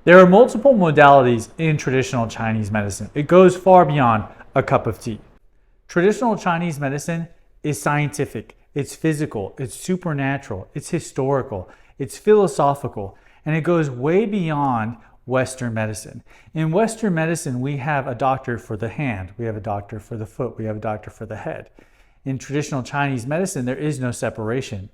There are multiple modalities in traditional Chinese medicine. It goes far beyond a cup of tea. Traditional Chinese medicine is scientific, it's physical, it's supernatural, it's historical, it's philosophical, and it goes way beyond Western medicine. In Western medicine, we have a doctor for the hand, we have a doctor for the foot, we have a doctor for the head. In traditional Chinese medicine, there is no separation.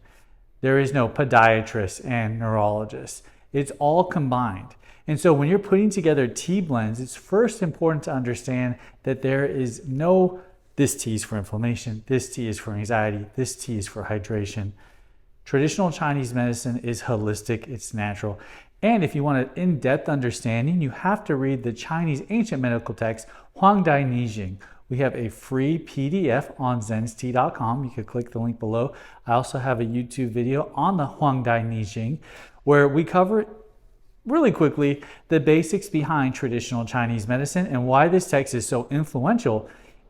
There is no podiatrist and neurologist. It's all combined. And so when you're putting together tea blends, it's first important to understand that there is no, this tea is for inflammation, this tea is for anxiety, this tea is for hydration. Traditional Chinese medicine is holistic, it's natural. And if you want an in-depth understanding, you have to read the Chinese ancient medical text, Huangdai Nijing. We have a free PDF on zenstea.com. You could click the link below. I also have a YouTube video on the Huangdai Nijing where we cover really quickly the basics behind traditional Chinese medicine and why this text is so influential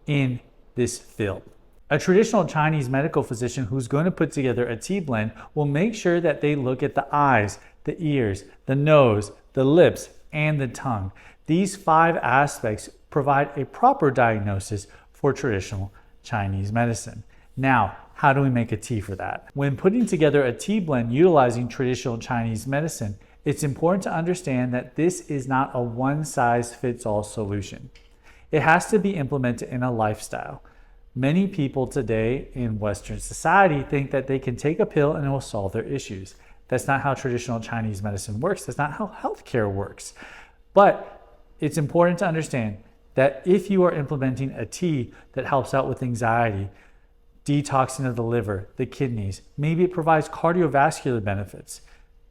in this field. A traditional Chinese medical physician who's going to put together a tea blend will make sure that they look at the eyes, the ears, the nose, the lips, and the tongue. These 5 aspects provide a proper diagnosis for traditional Chinese medicine. Now, how do we make a tea for that? When putting together a tea blend utilizing traditional Chinese medicine, it's important to understand that this is not a one-size-fits-all solution. It has to be implemented in a lifestyle. Many people today in Western society think that they can take a pill and it will solve their issues. That's not how traditional Chinese medicine works. That's not how healthcare works. But it's important to understand that if you are implementing a tea that helps out with anxiety, detoxing of the liver, the kidneys, maybe it provides cardiovascular benefits.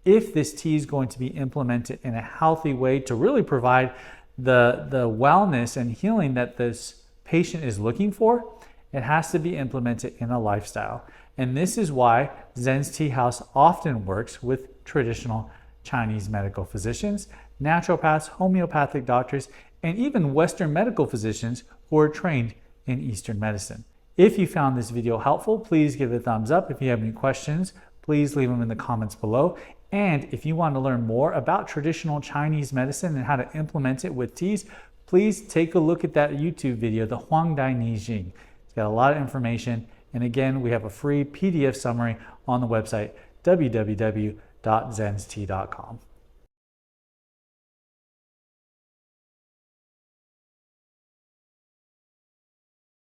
If this tea is going to be implemented in a healthy way to really provide the wellness and healing that this patient is looking for, it has to be implemented in a lifestyle. And this is why Zen's Tea House often works with traditional Chinese medical physicians, naturopaths, homeopathic doctors, and even Western medical physicians who are trained in Eastern medicine. If you found this video helpful, please give it a thumbs up. If you have any questions, please leave them in the comments below. And if you want to learn more about traditional Chinese medicine and how to implement it with teas, please take a look at that YouTube video, the Huangdai Nijing. It's got a lot of information. And again, we have a free PDF summary on the website, www.zenstea.com.